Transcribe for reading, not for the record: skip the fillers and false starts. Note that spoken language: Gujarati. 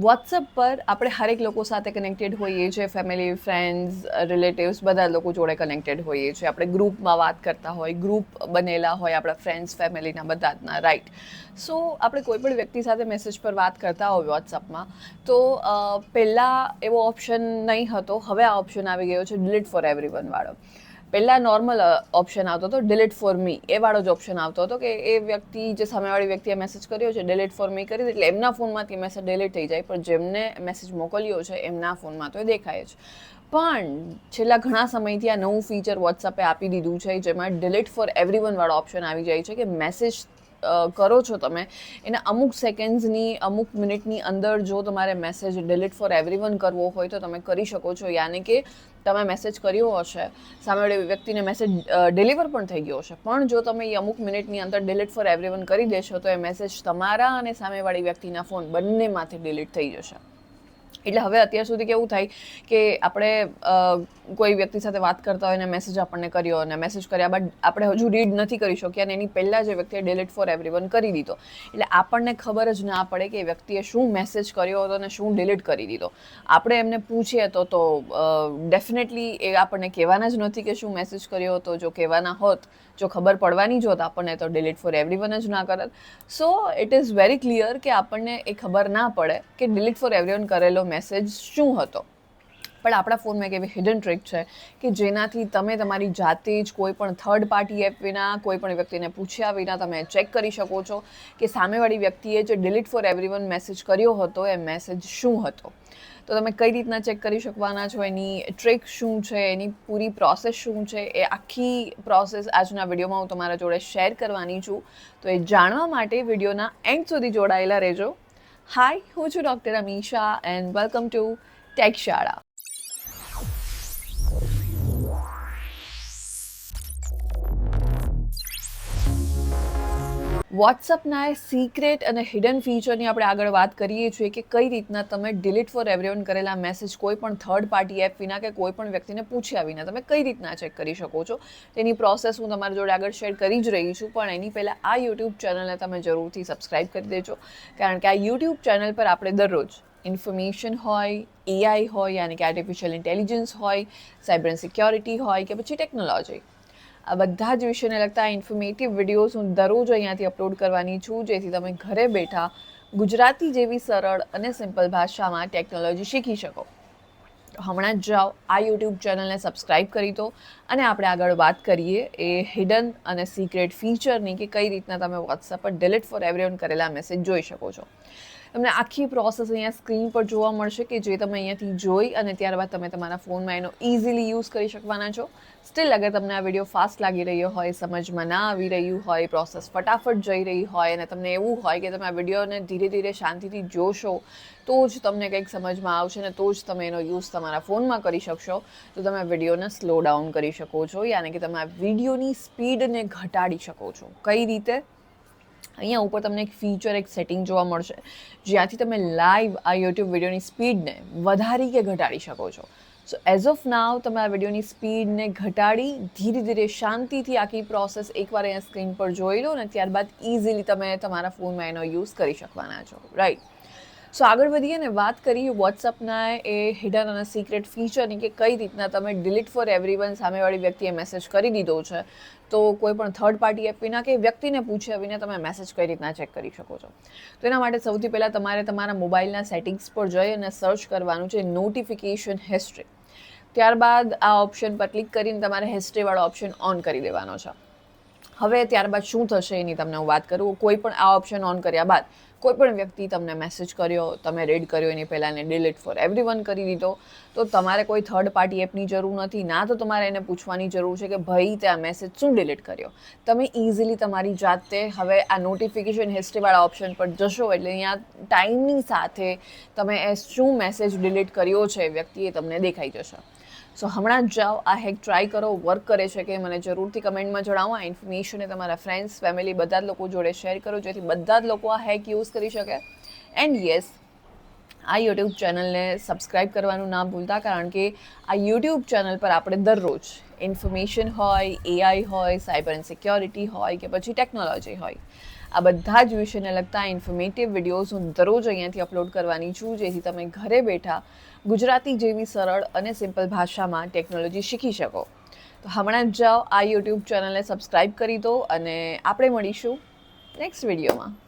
વોટ્સઅપ પર આપણે હરેક લોકો સાથે કનેક્ટેડ હોઈએ છીએ, ફેમિલી, ફ્રેન્ડ્સ, રિલેટિવ્સ બધા લોકો જોડે કનેક્ટેડ હોઈએ છીએ. આપણે ગ્રુપમાં વાત કરતા હોય, ગ્રુપ બનેલા હોય આપણા ફ્રેન્ડ્સ, ફેમિલીના બધાના, રાઈટ. સો આપણે કોઈ પણ વ્યક્તિ સાથે મેસેજ પર વાત કરતા હોય વોટ્સઅપમાં, તો પહેલાં એવો ઓપ્શન નહીં હતો. હવે આ ઓપ્શન આવી ગયો છે ડિલીટ ફોર એવરીવન વાળો. પહેલાં નોર્મલ ઓપ્શન આવતો હતો, ડિલીટ ફોર મી, એ વાળો જ ઓપ્શન આવતો હતો કે એ વ્યક્તિ, જે સામેવાળી વ્યક્તિએ મેસેજ કર્યો છે, ડિલીટ ફોર મી કરી દે એટલે એમના ફોનમાંથી મેસેજ ડિલીટ થઈ જાય, પણ જેમને મેસેજ મોકલ્યો છે એમના ફોનમાં તો એ દેખાય જ. પણ છેલ્લા ઘણા સમયથી આ નવું ફીચર વોટ્સઅપે આપી દીધું છે, જેમાં ડિલીટ ફોર એવરીવન વાળો ઓપ્શન આવી જાય છે કે મેસેજ કરો છો તમે, એના અમુક સેકન્ડ્સની, અમુક મિનિટની અંદર જો તમારે મેસેજ ડિલીટ ફોર એવરીવન કરવો હોય તો તમે કરી શકો છો. યાની કે તમે મેસેજ કર્યો હશે, સામેવાળી વ્યક્તિને મેસેજ ડિલિવર પણ થઈ ગયો હશે, પણ જો તમે એ અમુક મિનિટની અંદર ડિલીટ ફોર એવરીવન કરી દેશો તો એ મેસેજ તમારા અને સામેવાળી વ્યક્તિના ફોન બંનેમાંથી ડિલીટ થઈ જશે. એટલે હવે અત્યાર સુધી કેવું થાય કે આપણે કોઈ વ્યક્તિ સાથે વાત કરતા હોય અને મેસેજ આપણને કર્યો, અને મેસેજ કર્યા બાદ આપણે હજુ રીડ નથી કરી શક્યા, અને એની પહેલાં જે વ્યક્તિએ ડિલીટ ફોર એવરીવન કરી દીધો, એટલે આપણને ખબર જ ના પડે કે એ વ્યક્તિએ શું મેસેજ કર્યો હતો અને શું ડિલીટ કરી દીધો. આપણે એમને પૂછીએ તો ડેફિનેટલી એ આપણને કહેવાના જ નથી કે શું મેસેજ કર્યો હતો. જો કહેવાના હોત, જો ખબર પડવાની જ હોત આપણને, તો ડિલીટ ફોર એવરીવન જ ના કરત. So it is very clear કે આપણને એ ખબર ના પડે કે ડિલીટ ફોર એવરીવન કરેલો મેસેજ શું હતો. પણ આપણા ફોનમાં એક એવી હિડન ટ્રિક છે કે જેનાથી તમે તમારી જાતે જ કોઈ પણ થર્ડ પાર્ટી એપ વિના, કોઈ પણ વ્યક્તિને પૂછ્યા વિના તમે ચેક કરી શકો છો કે સામેવાળી વ્યક્તિએ જે ડિલીટ ફોર એવરીવન મેસેજ કર્યો હતો એ મેસેજ શું હતો. તો તમે કઈ રીતના ચેક કરી શકવાના છો, એની ટ્રિક શું છે, એની પૂરી પ્રોસેસ શું છે, એ આખી પ્રોસેસ આજના વિડીયોમાં હું તમારા જોડે શેર કરવાની છું. તો એ જાણવા માટે વિડીયોના એન્ડ સુધી જોડાયેલા રહેજો. હાય, હું છું doctor Amisha and welcome to take શાળા. વોટ્સઅપના એ સિક્રેટ અને હિડન ફીચરની આપણે આગળ વાત કરીએ છીએ કે કઈ રીતના તમે ડિલીટ ફોર એવરીવન કરેલા મેસેજ કોઈ પણ થર્ડ પાર્ટી એપ વિના કે કોઈ પણ વ્યક્તિને પૂછ્યા વિના તમે કઈ રીતના ચેક કરી શકો છો. તેની પ્રોસેસ હું તમારી જોડે આગળ શેર કરી જ રહી છું, પણ એની પહેલાં આ યુટ્યુબ ચેનલને તમે જરૂરથી સબસ્ક્રાઈબ કરી દેજો, કારણ કે આ યુટ્યુબ ચેનલ પર આપણે દરરોજ ઇન્ફોર્મેશન હોય, એઆઈ હોય યાની કે આર્ટિફિશિયલ ઇન્ટેલિજન્સ હોય, સાયબર સિક્યોરિટી હોય કે પછી ટેકનોલોજી, આ બધા જ વિષયને લગતા ઇન્ફોર્મેટિવ વિડીયોઝ હું દરરોજ અહીંયાથી અપલોડ કરવાની છું, જેથી તમે ઘરે બેઠા ગુજરાતી જેવી સરળ અને સિમ્પલ ભાષામાં ટેકનોલોજી શીખી શકો. હમણાં જ જાઓ, આ યુટ્યુબ ચેનલને સબસ્ક્રાઈબ કરી દો, અને આપણે આગળ વાત કરીએ એ હિડન અને સિક્રેટ ફીચરની કે કઈ રીતના તમે વોટ્સએપ પર ડિલીટ ફોર એવરીવન કરેલા મેસેજ જોઈ શકો છો. તમને આખી પ્રોસેસ અહીંયા સ્ક્રીન પર જોવા મળશે કે જે તમે અહીંયાથી જોઈ અને ત્યારબાદ તમે તમારા ફોનમાં એનો ઇઝીલી યુઝ કરી શકવાના છો. સ્ટીલ અગર તમને આ વિડીયો ફાસ્ટ લાગી રહ્યો હોય, સમજમાં ના આવી રહ્યું હોય, પ્રોસેસ ફટાફટ જઈ રહી હોય અને તમને એવું હોય કે તમે આ વિડીયોને ધીરે ધીરે શાંતિથી જોશો તો જ તમને કંઈક સમજમાં આવશે ને તો જ તમે એનો યુઝ તમારા ફોનમાં કરી શકશો, તો તમે વિડીયોને સ્લો ડાઉન કરી શકો છો, યાની કે તમે આ વિડીયોની સ્પીડને ઘટાડી શકો છો. કઈ રીતે? અહીંયા ઉપર તમને એક ફીચર, એક સેટિંગ જોવા મળશે, જ્યાંથી તમે લાઈવ આ યુટ્યુબ વિડીયોની સ્પીડને વધારી કે ઘટાડી શકો છો. સો એઝ ઓફ નાવ તમે આ વિડીયોની સ્પીડને ઘટાડી ધીરે ધીરે શાંતિથી આખી પ્રોસેસ એકવાર અહીંયા સ્ક્રીન પર જોઈ લો, અને ત્યારબાદ ઇઝીલી તમે તમારા ફોનમાં એનો યુઝ કરી શકવાના છો, રાઈટ. સો આગળ વધીએ ને વાત કરીએ વોટ્સઅપના એ હિડન અને સિક્રેટ ફીચરની કે કઈ રીતના તમે ડિલીટ ફોર એવરીવન સામેવાળી વ્યક્તિએ મેસેજ કરી દીધો છે તો કોઈ પણ થર્ડ પાર્ટી એપ વિના કે વ્યક્તિને પૂછ્યા વિના તમે મેસેજ કઈ રીતના ચેક કરી શકો છો. તો એના માટે સૌથી પહેલાં તમારે તમારા મોબાઈલના સેટિંગ્સ પર જઈ અને સર્ચ કરવાનું છે નોટિફિકેશન હિસ્ટ્રી. ત્યારબાદ આ ઓપ્શન પર ક્લિક કરીને તમારે હિસ્ટ્રીવાળો ઓપ્શન ઓન કરી દેવાનો છે. હવે ત્યારબાદ શું થશે એની તમને હું વાત કરું. કોઈ પણ આ ઓપ્શન ઓન કર્યા બાદ કોઈ પણ વ્યક્તિ તમને મેસેજ કર્યો, તમે રીડ કર્યો, એની પહેલાં એને ડિલીટ ફોર એવરીવન કરી દીધો, તો તમારે કોઈ થર્ડ પાર્ટી એપની જરૂર નથી, ના તો તમારે એને પૂછવાની જરૂર છે કે ભાઈ તે આ મેસેજ શું ડિલીટ કર્યો. તમે ઇઝીલી તમારી જાતે હવે આ નોટિફિકેશન હિસ્ટ્રીવાળા ઓપ્શન પર જશો એટલે અહીંયા ટાઈમની સાથે તમે એ શું મેસેજ ડિલીટ કર્યો છે વ્યક્તિએ તમને દેખાઈ જશે. સો હમણાં જ જાઓ, આ હેક ટ્રાય કરો, વર્ક કરે છે કે મને જરૂરથી કમેન્ટમાં જણાવો. આ ઇન્ફોર્મેશન તમારા ફ્રેન્ડ્સ, ફેમિલી બધા જ લોકો જોડે શેર કરો, જેથી બધા જ લોકો આ હેક યુઝ કરી શકે. એન્ડ યસ, આ યુટ્યુબ ચેનલને સબસ્ક્રાઈબ કરવાનું ના ભૂલતા, કારણ કે આ યુટ્યુબ ચેનલ પર આપણે દરરોજ ઇન્ફોર્મેશન હોય, એઆઈ હોય, સાયબર એન્ડ સિક્યોરિટી હોય કે પછી ટેકનોલોજી હોય, આ બધા જ વિષયને લગતા ઇન્ફોર્મેટિવ વિડીયોઝ હું દરરોજ અહીંયાથી અપલોડ કરવાની છું, જેથી તમે ઘરે બેઠા ગુજરાતી જેવી સરળ અને સિમ્પલ ભાષામાં ટેકનોલોજી શીખી શકો. તો હમણાં જ જાઓ આ યુટ્યુબ ચેનલને સબસ્ક્રાઈબ કરી દો અને આપણે મળીશું નેક્સ્ટ વિડીયોમાં.